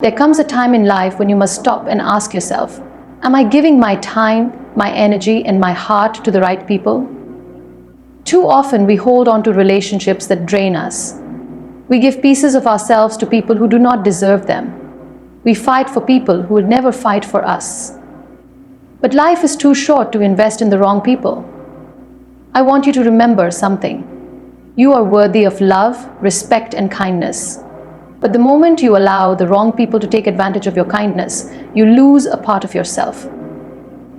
There comes a time in life when you must stop and ask yourself, am I giving my time, my energy, and my heart to the right people? Too often we hold on to relationships that drain us. We give pieces of ourselves to people who do not deserve them. We fight for people who will never fight for us. But life is too short to invest in the wrong people. I want you to remember something. You are worthy of love, respect, and kindness. But the moment you allow the wrong people to take advantage of your kindness, you lose a part of yourself.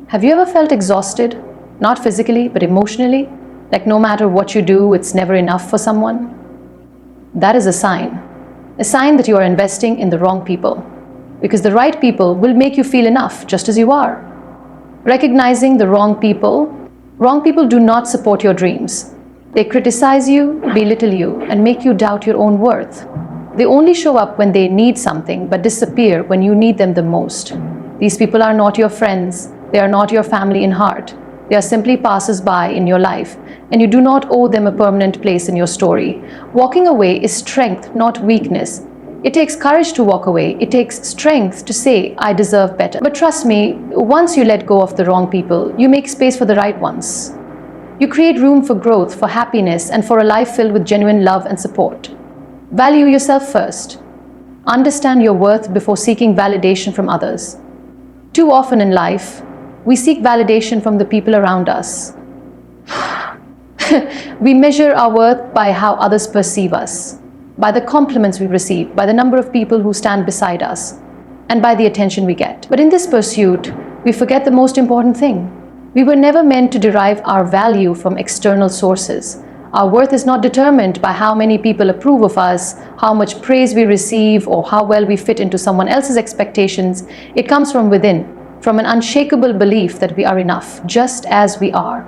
Have you ever felt exhausted? Not physically, but emotionally? Like no matter what you do, it's never enough for someone? That is a sign that you are investing in the wrong people. Because the right people will make you feel enough just as you are. Recognizing the wrong people do not support your dreams. They criticize you, belittle you, and make you doubt your own worth. They only show up when they need something, but disappear when you need them the most. These people are not your friends. They are not your family in heart. They are simply passers-by in your life, and you do not owe them a permanent place in your story. Walking away is strength, not weakness. It takes courage to walk away. It takes strength to say, I deserve better. But trust me, once you let go of the wrong people, you make space for the right ones. You create room for growth, for happiness, and for a life filled with genuine love and support. Value yourself first. Understand your worth before seeking validation from others. Too often in life, we seek validation from the people around us. We measure our worth by how others perceive us, by the compliments we receive, by the number of people who stand beside us, and by the attention we get. But in this pursuit, we forget the most important thing. We were never meant to derive our value from external sources. Our worth is not determined by how many people approve of us, how much praise we receive, or how well we fit into someone else's expectations. It comes from within, from an unshakable belief that we are enough, just as we are.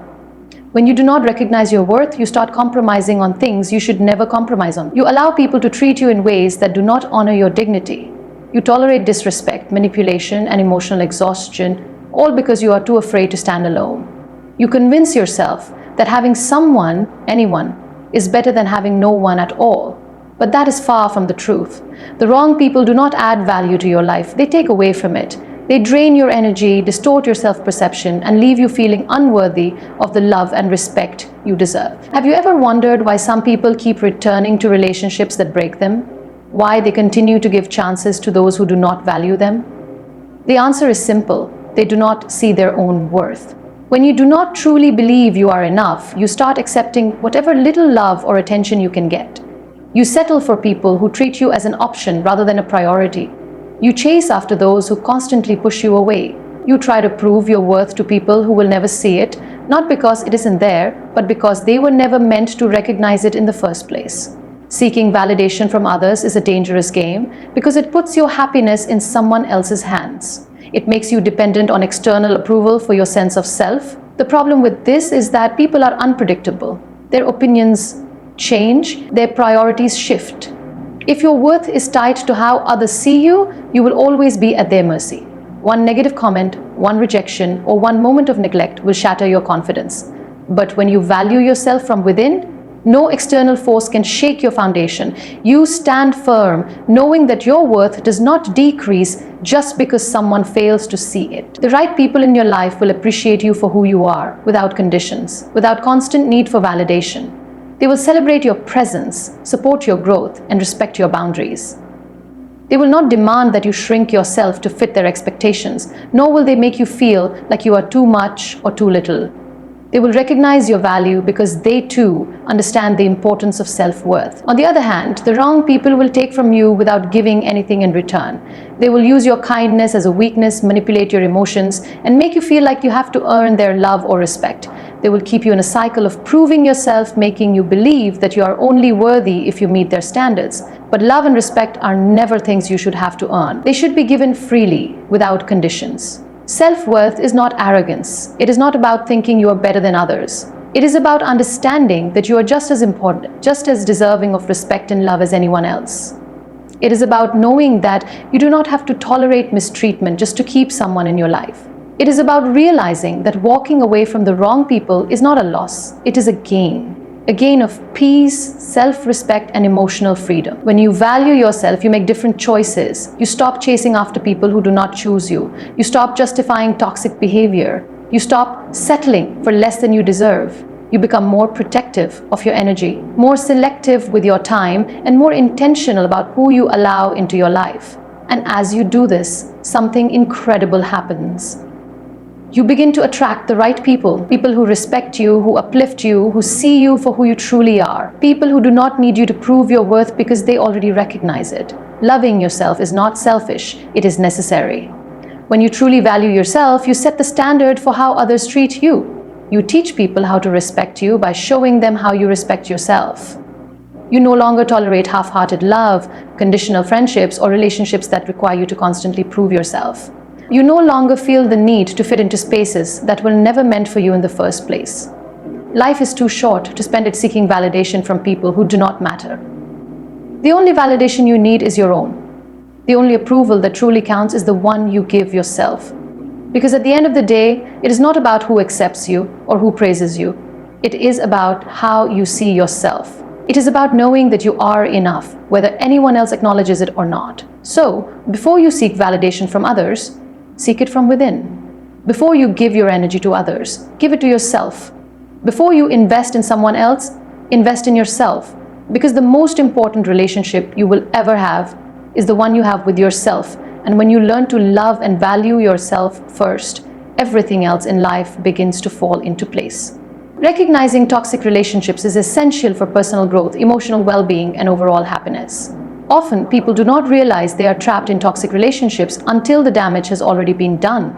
When you do not recognize your worth, you start compromising on things you should never compromise on. You allow people to treat you in ways that do not honor your dignity. You tolerate disrespect, manipulation, and emotional exhaustion, all because you are too afraid to stand alone. You convince yourself that having someone, anyone, is better than having no one at all. But that is far from the truth. The wrong people do not add value to your life. They take away from it. They drain your energy, distort your self-perception, and leave you feeling unworthy of the love and respect you deserve. Have you ever wondered why some people keep returning to relationships that break them? Why they continue to give chances to those who do not value them? The answer is simple. They do not see their own worth. When you do not truly believe you are enough, you start accepting whatever little love or attention you can get. You settle for people who treat you as an option rather than a priority. You chase after those who constantly push you away. You try to prove your worth to people who will never see it, not because it isn't there, but because they were never meant to recognize it in the first place. Seeking validation from others is a dangerous game because it puts your happiness in someone else's hands. It makes you dependent on external approval for your sense of self. The problem with this is that people are unpredictable. Their opinions change, their priorities shift. If your worth is tied to how others see you, you will always be at their mercy. One negative comment, one rejection, or one moment of neglect will shatter your confidence. But when you value yourself from within, no external force can shake your foundation. You stand firm, knowing that your worth does not decrease just because someone fails to see it. The right people in your life will appreciate you for who you are, without conditions, without constant need for validation. They will celebrate your presence, support your growth, and respect your boundaries. They will not demand that you shrink yourself to fit their expectations, nor will they make you feel like you are too much or too little. They will recognize your value because they too understand the importance of self-worth. On the other hand, the wrong people will take from you without giving anything in return. They will use your kindness as a weakness, manipulate your emotions, and make you feel like you have to earn their love or respect. They will keep you in a cycle of proving yourself, making you believe that you are only worthy if you meet their standards. But love and respect are never things you should have to earn. They should be given freely, without conditions. Self-worth is not arrogance. It is not about thinking you are better than others. It is about understanding that you are just as important, just as deserving of respect and love as anyone else. It is about knowing that you do not have to tolerate mistreatment just to keep someone in your life. It is about realizing that walking away from the wrong people is not a loss, it is a gain. a gain of peace, self-respect, and emotional freedom. When you value yourself, you make different choices. You stop chasing after people who do not choose you. You stop justifying toxic behavior. You stop settling for less than you deserve. You become more protective of your energy, more selective with your time, and more intentional about who you allow into your life. And as you do this, something incredible happens. You begin to attract the right people, people who respect you, who uplift you, who see you for who you truly are, people who do not need you to prove your worth because they already recognize it. Loving yourself is not selfish, it is necessary. When you truly value yourself, you set the standard for how others treat you. You teach people how to respect you by showing them how you respect yourself. You no longer tolerate half-hearted love, conditional friendships, or relationships that require you to constantly prove yourself. You no longer feel the need to fit into spaces that were never meant for you in the first place. Life is too short to spend it seeking validation from people who do not matter. The only validation you need is your own. The only approval that truly counts is the one you give yourself. Because at the end of the day, it is not about who accepts you or who praises you. It is about how you see yourself. It is about knowing that you are enough, whether anyone else acknowledges it or not. So, before you seek validation from others, seek it from within. Before you give your energy to others, give it to yourself. Before you invest in someone else, invest in yourself. Because the most important relationship you will ever have is the one you have with yourself. And when you learn to love and value yourself first, everything else in life begins to fall into place. Recognizing toxic relationships is essential for personal growth, emotional well-being, and overall happiness. Often, people do not realize they are trapped in toxic relationships until the damage has already been done.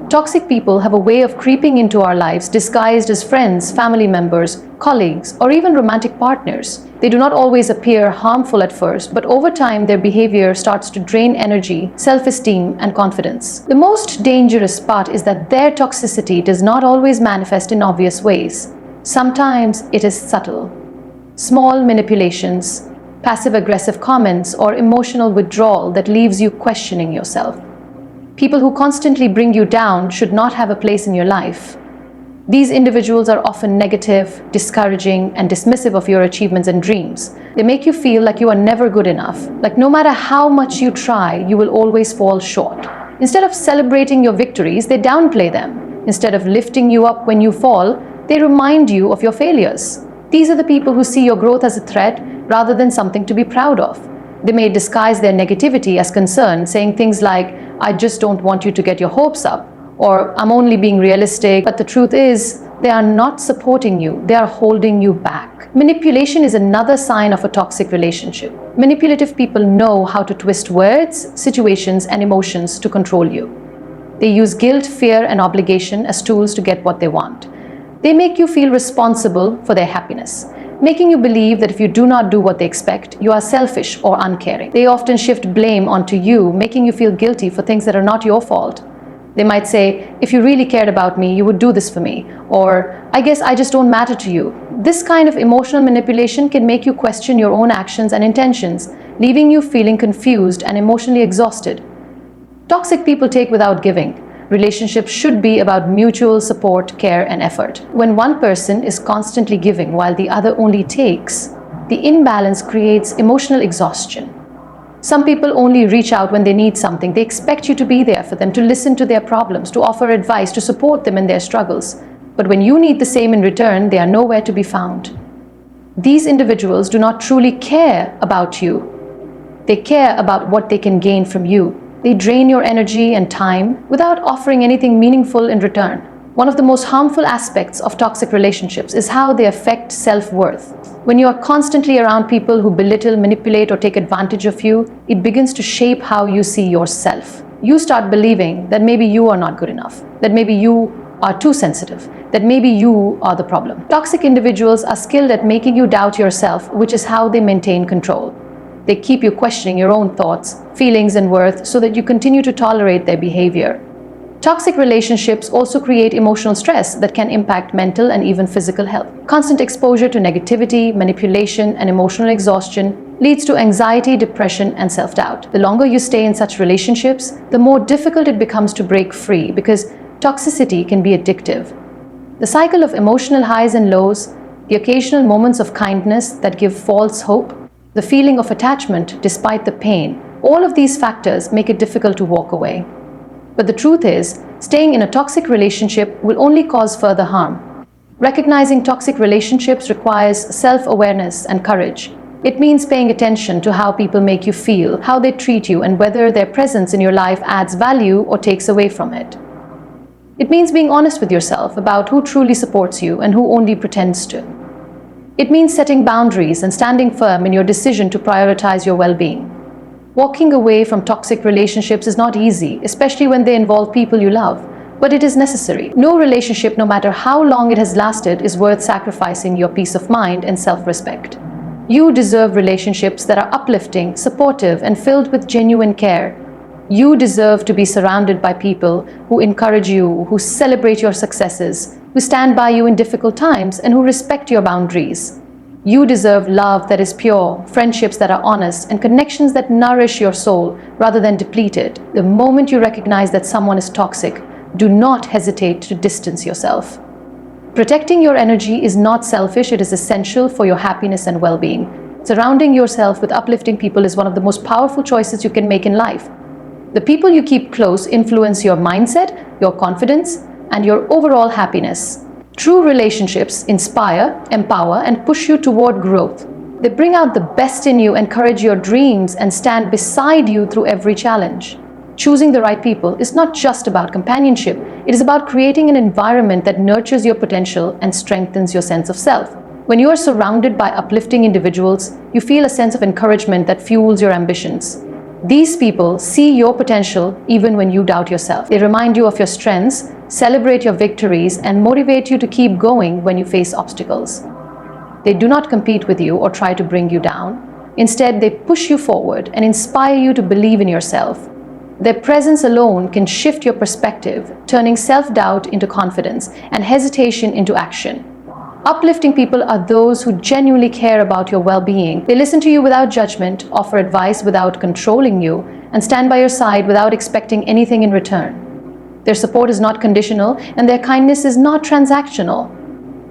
Toxic people have a way of creeping into our lives disguised as friends, family members, colleagues, or even romantic partners. They do not always appear harmful at first, but over time their behavior starts to drain energy, self-esteem, and confidence. The most dangerous part is that their toxicity does not always manifest in obvious ways. Sometimes it is subtle. Small manipulations, passive-aggressive comments, or emotional withdrawal that leaves you questioning yourself. People who constantly bring you down should not have a place in your life. These individuals are often negative, discouraging, and dismissive of your achievements and dreams. They make you feel like you are never good enough, like no matter how much you try, you will always fall short. Instead of celebrating your victories, they downplay them. Instead of lifting you up when you fall, they remind you of your failures. These are the people who see your growth as a threat rather than something to be proud of. They may disguise their negativity as concern, saying things like, "I just don't want you to get your hopes up," or "I'm only being realistic," but the truth is, they are not supporting you, they are holding you back. Manipulation is another sign of a toxic relationship. Manipulative people know how to twist words, situations, and emotions to control you. They use guilt, fear, and obligation as tools to get what they want. They make you feel responsible for their happiness, making you believe that if you do not do what they expect, you are selfish or uncaring. They often shift blame onto you, making you feel guilty for things that are not your fault. They might say, "If you really cared about me, you would do this for me," or "I guess I just don't matter to you." This kind of emotional manipulation can make you question your own actions and intentions, leaving you feeling confused and emotionally exhausted. Toxic people take without giving. Relationships should be about mutual support, care, and effort. When one person is constantly giving while the other only takes, the imbalance creates emotional exhaustion. Some people only reach out when they need something. They expect you to be there for them, to listen to their problems, to offer advice, to support them in their struggles. But when you need the same in return, they are nowhere to be found. These individuals do not truly care about you. They care about what they can gain from you. They drain your energy and time without offering anything meaningful in return. One of the most harmful aspects of toxic relationships is how they affect self-worth. When you are constantly around people who belittle, manipulate, or take advantage of you, it begins to shape how you see yourself. You start believing that maybe you are not good enough, that maybe you are too sensitive, that maybe you are the problem. Toxic individuals are skilled at making you doubt yourself, which is how they maintain control. They keep you questioning your own thoughts, feelings, and worth so that you continue to tolerate their behavior. Toxic relationships also create emotional stress that can impact mental and even physical health. Constant exposure to negativity, manipulation, and emotional exhaustion leads to anxiety, depression, and self-doubt. The longer you stay in such relationships, the more difficult it becomes to break free because toxicity can be addictive. The cycle of emotional highs and lows the occasional moments of kindness that give false hope, the feeling of attachment despite the pain, all of these factors make it difficult to walk away. But the truth is, staying in a toxic relationship will only cause further harm. Recognizing toxic relationships requires self-awareness and courage. It means paying attention to how people make you feel, how they treat you, and whether their presence in your life adds value or takes away from it. It means being honest with yourself about who truly supports you and who only pretends to. It means setting boundaries and standing firm in your decision to prioritize your well-being. Walking away from toxic relationships is not easy, especially when they involve people you love, but it is necessary. No relationship, no matter how long it has lasted, is worth sacrificing your peace of mind and self-respect. You deserve relationships that are uplifting, supportive, and filled with genuine care. You deserve to be surrounded by people who encourage you, who celebrate your successes, who stand by you in difficult times, and who respect your boundaries. You deserve love that is pure, friendships that are honest, and connections that nourish your soul rather than deplete it. The moment you recognize that someone is toxic, do not hesitate to distance yourself. Protecting your energy is not selfish, it is essential for your happiness and well-being. Surrounding yourself with uplifting people is one of the most powerful choices you can make in life. The people you keep close influence your mindset, your confidence, and your overall happiness. True relationships inspire, empower, and push you toward growth. They bring out the best in you, encourage your dreams, and stand beside you through every challenge. Choosing the right people is not just about companionship, it is about creating an environment that nurtures your potential and strengthens your sense of self. When you are surrounded by uplifting individuals, you feel a sense of encouragement that fuels your ambitions. These people see your potential even when you doubt yourself. They remind you of your strengths, celebrate your victories, and motivate you to keep going when you face obstacles. They do not compete with you or try to bring you down. Instead, they push you forward and inspire you to believe in yourself. Their presence alone can shift your perspective, turning self-doubt into confidence and hesitation into action. Uplifting people are those who genuinely care about your well-being. They listen to you without judgment, offer advice without controlling you, and stand by your side without expecting anything in return. Their support is not conditional, and their kindness is not transactional.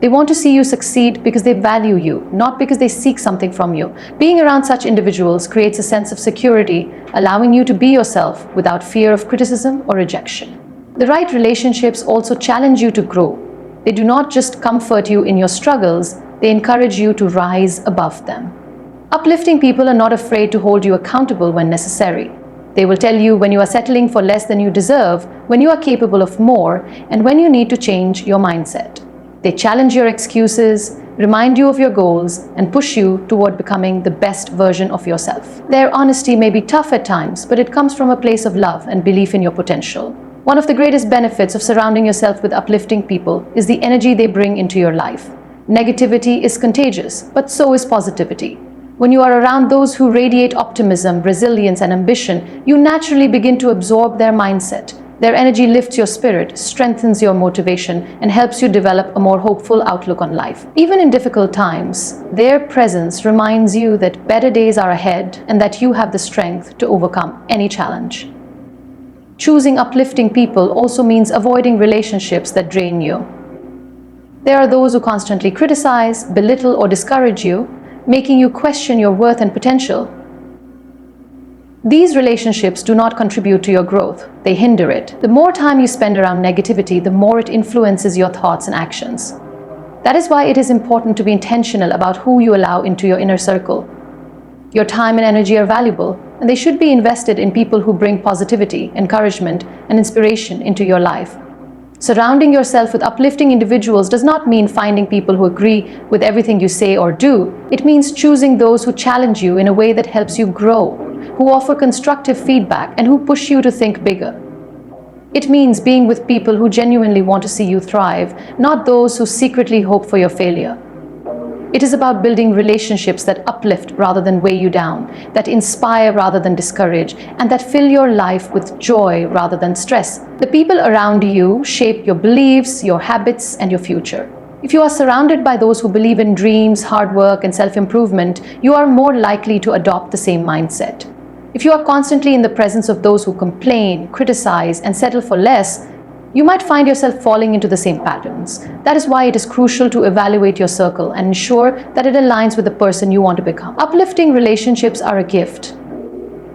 They want to see you succeed because they value you, not because they seek something from you. Being around such individuals creates a sense of security, allowing you to be yourself without fear of criticism or rejection. The right relationships also challenge you to grow. They do not just comfort you in your struggles, they encourage you to rise above them. Uplifting people are not afraid to hold you accountable when necessary. They will tell you when you are settling for less than you deserve, when you are capable of more, and when you need to change your mindset. They challenge your excuses, remind you of your goals, and push you toward becoming the best version of yourself. Their honesty may be tough at times, but it comes from a place of love and belief in your potential. One of the greatest benefits of surrounding yourself with uplifting people is the energy they bring into your life. Negativity is contagious, but so is positivity. When you are around those who radiate optimism, resilience, and ambition, you naturally begin to absorb their mindset. Their energy lifts your spirit, strengthens your motivation, and helps you develop a more hopeful outlook on life. Even in difficult times, their presence reminds you that better days are ahead and that you have the strength to overcome any challenge. Choosing uplifting people also means avoiding relationships that drain you. There are those who constantly criticize, belittle, or discourage you, making you question your worth and potential. These relationships do not contribute to your growth, they hinder it. The more time you spend around negativity, the more it influences your thoughts and actions. That is why it is important to be intentional about who you allow into your inner circle. Your time and energy are valuable, and they should be invested in people who bring positivity, encouragement, and inspiration into your life. Surrounding yourself with uplifting individuals does not mean finding people who agree with everything you say or do. It means choosing those who challenge you in a way that helps you grow, who offer constructive feedback, and who push you to think bigger. It means being with people who genuinely want to see you thrive, not those who secretly hope for your failure. It is about building relationships that uplift rather than weigh you down, that inspire rather than discourage, and that fill your life with joy rather than stress. The people around you shape your beliefs, your habits, and your future. If you are surrounded by those who believe in dreams, hard work, and self-improvement, you are more likely to adopt the same mindset. If you are constantly in the presence of those who complain, criticize, and settle for less, You might find yourself falling into the same patterns. That is why it is crucial to evaluate your circle and ensure that it aligns with the person you want to become. Uplifting relationships are a gift.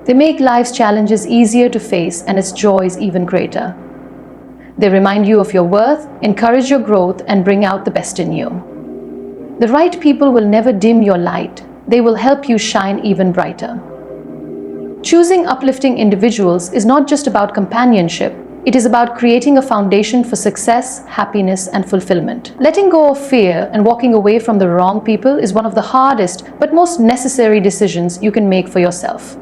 They make life's challenges easier to face and its joys even greater. They remind you of your worth, encourage your growth, and bring out the best in you. The right people will never dim your light. They will help you shine even brighter. Choosing uplifting individuals is not just about companionship. It is about creating a foundation for success, happiness, and fulfillment. Letting go of fear and walking away from the wrong people is one of the hardest but most necessary decisions you can make for yourself.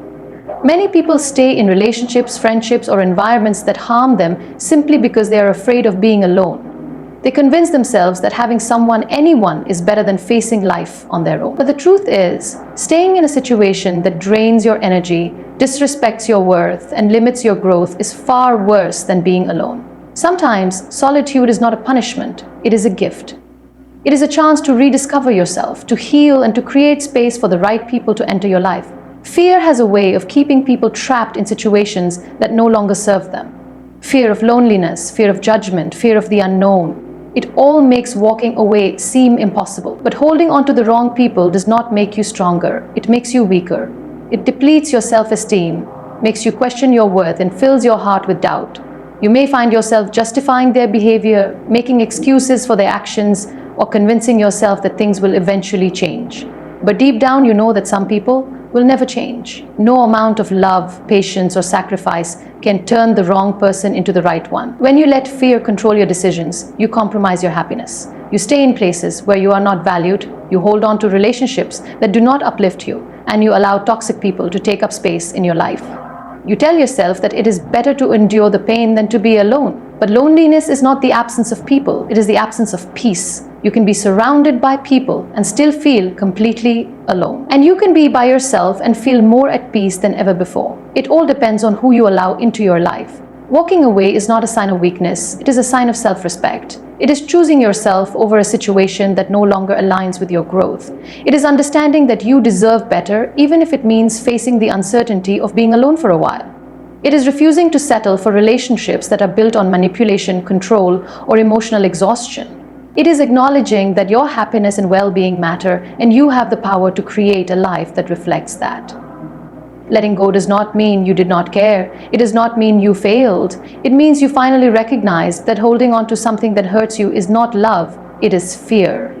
Many people stay in relationships, friendships, or environments that harm them simply because they are afraid of being alone. They convince themselves that having anyone is better than facing life on their own. But the truth is, staying in a situation that drains your energy, disrespects your worth, and limits your growth is far worse than being alone. Sometimes, solitude is not a punishment, it is a gift. It is a chance to rediscover yourself, to heal, and to create space for the right people to enter your life. Fear has a way of keeping people trapped in situations that no longer serve them. Fear of loneliness, fear of judgment, fear of the unknown. It all makes walking away seem impossible. But holding on to the wrong people does not make you stronger. It makes you weaker. It depletes your self-esteem, makes you question your worth, and fills your heart with doubt. You may find yourself justifying their behavior, making excuses for their actions, or convincing yourself that things will eventually change. But deep down, you know that some people will never change. No amount of love, patience, or sacrifice can turn the wrong person into the right one. When you let fear control your decisions, you compromise your happiness. You stay in places where you are not valued, you hold on to relationships that do not uplift you, and you allow toxic people to take up space in your life. You tell yourself that it is better to endure the pain than to be alone. But loneliness is not the absence of people, it is the absence of peace. You can be surrounded by people and still feel completely alone. And you can be by yourself and feel more at peace than ever before. It all depends on who you allow into your life. Walking away is not a sign of weakness, it is a sign of self-respect. It is choosing yourself over a situation that no longer aligns with your growth. It is understanding that you deserve better, even if it means facing the uncertainty of being alone for a while. It is refusing to settle for relationships that are built on manipulation, control, or emotional exhaustion. It is acknowledging that your happiness and well-being matter, and you have the power to create a life that reflects that. Letting go does not mean you did not care. It does not mean you failed. It means you finally recognize that holding on to something that hurts you is not love, it is fear.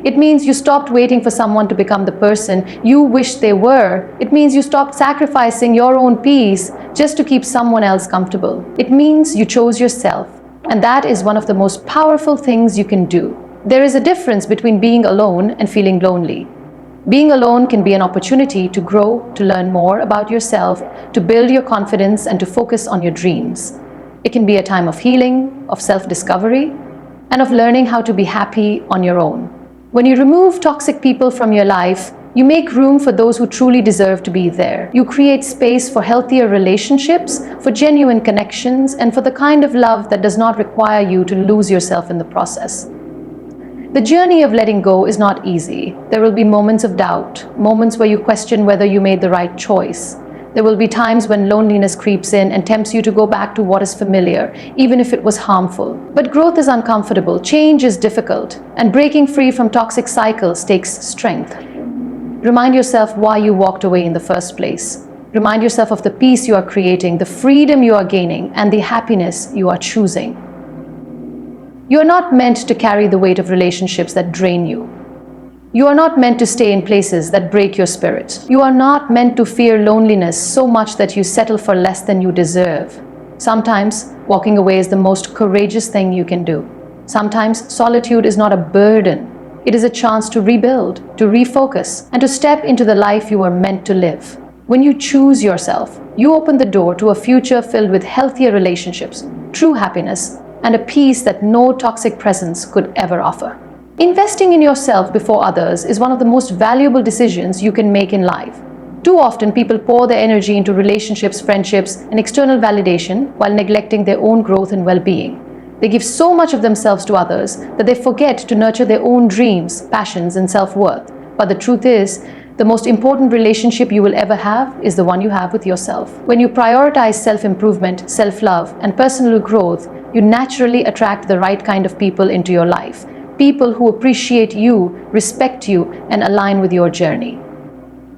It means you stopped waiting for someone to become the person you wish they were. It means you stopped sacrificing your own peace just to keep someone else comfortable. It means you chose yourself, and that is one of the most powerful things you can do. There is a difference between being alone and feeling lonely. Being alone can be an opportunity to grow, to learn more about yourself, to build your confidence, and to focus on your dreams. It can be a time of healing, of self-discovery, and of learning how to be happy on your own. When you remove toxic people from your life, you make room for those who truly deserve to be there. You create space for healthier relationships, for genuine connections, and for the kind of love that does not require you to lose yourself in the process. The journey of letting go is not easy. There will be moments of doubt, moments where you question whether you made the right choice. There will be times when loneliness creeps in and tempts you to go back to what is familiar, even if it was harmful. But growth is uncomfortable, change is difficult, and breaking free from toxic cycles takes strength. Remind yourself why you walked away in the first place. Remind yourself of the peace you are creating, the freedom you are gaining, and the happiness you are choosing. You are not meant to carry the weight of relationships that drain you. You are not meant to stay in places that break your spirit. You are not meant to fear loneliness so much that you settle for less than you deserve. Sometimes, walking away is the most courageous thing you can do. Sometimes, solitude is not a burden. It is a chance to rebuild, to refocus, and to step into the life you are meant to live. When you choose yourself, you open the door to a future filled with healthier relationships, true happiness, and a peace that no toxic presence could ever offer. Investing in yourself before others is one of the most valuable decisions you can make in life. Too often, people pour their energy into relationships, friendships, and external validation while neglecting their own growth and well-being. They give so much of themselves to others that they forget to nurture their own dreams, passions, and self-worth. But the truth is, the most important relationship you will ever have is the one you have with yourself. When you prioritize self-improvement, self-love, and personal growth, you naturally attract the right kind of people into your life. People who appreciate you, respect you, and align with your journey.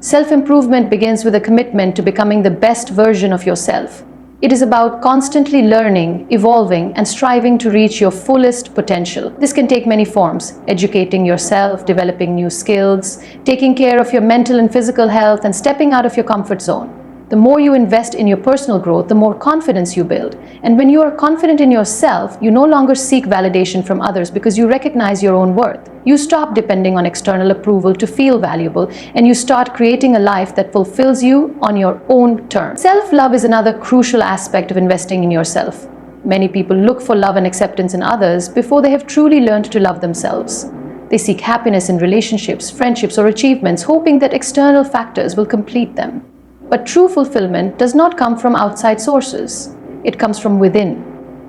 Self-improvement begins with a commitment to becoming the best version of yourself. It is about constantly learning, evolving, and striving to reach your fullest potential. This can take many forms: educating yourself, developing new skills, taking care of your mental and physical health, and stepping out of your comfort zone. The more you invest in your personal growth, the more confidence you build. And when you are confident in yourself, you no longer seek validation from others because you recognize your own worth. You stop depending on external approval to feel valuable, and you start creating a life that fulfills you on your own terms. Self-love is another crucial aspect of investing in yourself. Many people look for love and acceptance in others before they have truly learned to love themselves. They seek happiness in relationships, friendships, or achievements, hoping that external factors will complete them. But true fulfillment does not come from outside sources. It comes from within.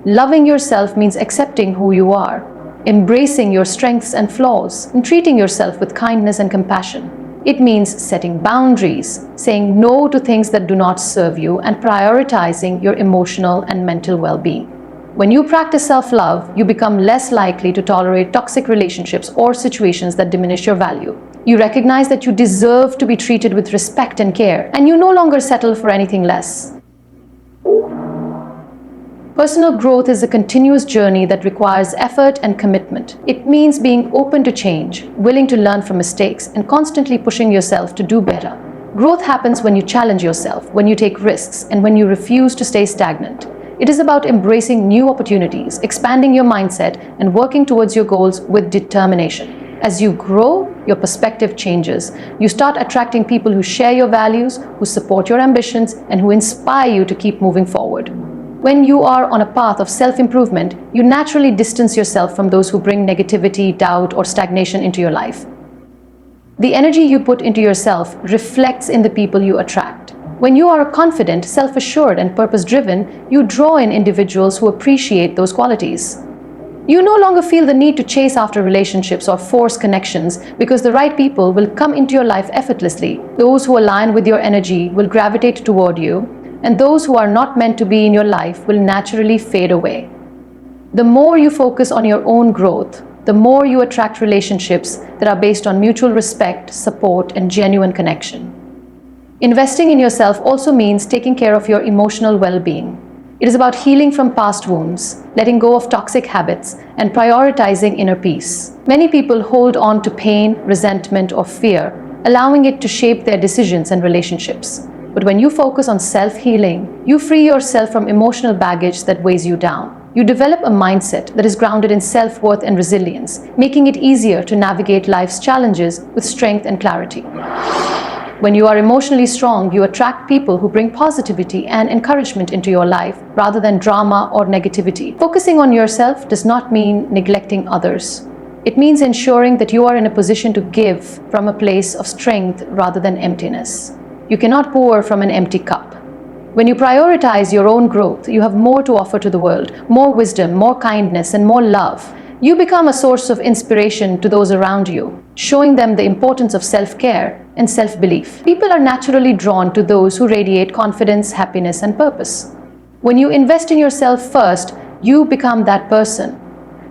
Loving yourself means accepting who you are, embracing your strengths and flaws, and treating yourself with kindness and compassion. It means setting boundaries, saying no to things that do not serve you, and prioritizing your emotional and mental well-being. When you practice self-love, you become less likely to tolerate toxic relationships or situations that diminish your value. You recognize that you deserve to be treated with respect and care, and you no longer settle for anything less. Personal growth is a continuous journey that requires effort and commitment. It means being open to change, willing to learn from mistakes, and constantly pushing yourself to do better. Growth happens when you challenge yourself, when you take risks, and when you refuse to stay stagnant. It is about embracing new opportunities, expanding your mindset, and working towards your goals with determination. As you grow, your perspective changes. You start attracting people who share your values, who support your ambitions, and who inspire you to keep moving forward. When you are on a path of self-improvement, you naturally distance yourself from those who bring negativity, doubt, or stagnation into your life. The energy you put into yourself reflects in the people you attract. When you are confident, self-assured, and purpose-driven, you draw in individuals who appreciate those qualities. You no longer feel the need to chase after relationships or force connections because the right people will come into your life effortlessly. Those who align with your energy will gravitate toward you, and those who are not meant to be in your life will naturally fade away. The more you focus on your own growth, the more you attract relationships that are based on mutual respect, support, and genuine connection. Investing in yourself also means taking care of your emotional well-being. It is about healing from past wounds, letting go of toxic habits, and prioritizing inner peace. Many people hold on to pain, resentment, or fear, allowing it to shape their decisions and relationships. But when you focus on self-healing, you free yourself from emotional baggage that weighs you down. You develop a mindset that is grounded in self-worth and resilience, making it easier to navigate life's challenges with strength and clarity. When you are emotionally strong, you attract people who bring positivity and encouragement into your life rather than drama or negativity. Focusing on yourself does not mean neglecting others. It means ensuring that you are in a position to give from a place of strength rather than emptiness. You cannot pour from an empty cup. When you prioritize your own growth, you have more to offer to the world, more wisdom, more kindness, and more love. You become a source of inspiration to those around you, showing them the importance of self-care and self-belief. People are naturally drawn to those who radiate confidence, happiness, and purpose. When you invest in yourself first, you become that person.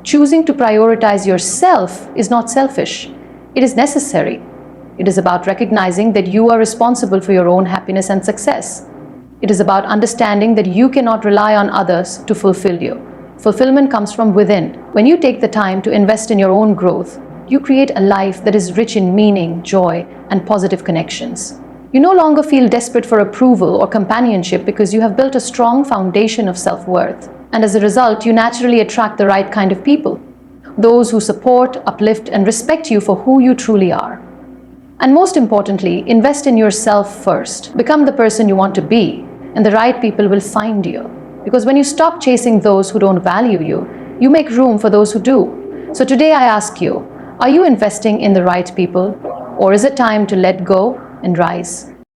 Choosing to prioritize yourself is not selfish. It is necessary. It is about recognizing that you are responsible for your own happiness and success. It is about understanding that you cannot rely on others to fulfill you. Fulfillment comes from within. When you take the time to invest in your own growth, you create a life that is rich in meaning, joy, and positive connections. You no longer feel desperate for approval or companionship because you have built a strong foundation of self-worth. And as a result, you naturally attract the right kind of people. Those who support, uplift, and respect you for who you truly are. And most importantly, invest in yourself first. Become the person you want to be, and the right people will find you. Because when you stop chasing those who don't value you, you make room for those who do. So today I ask you, are you investing in the right people? Or is it time to let go and rise?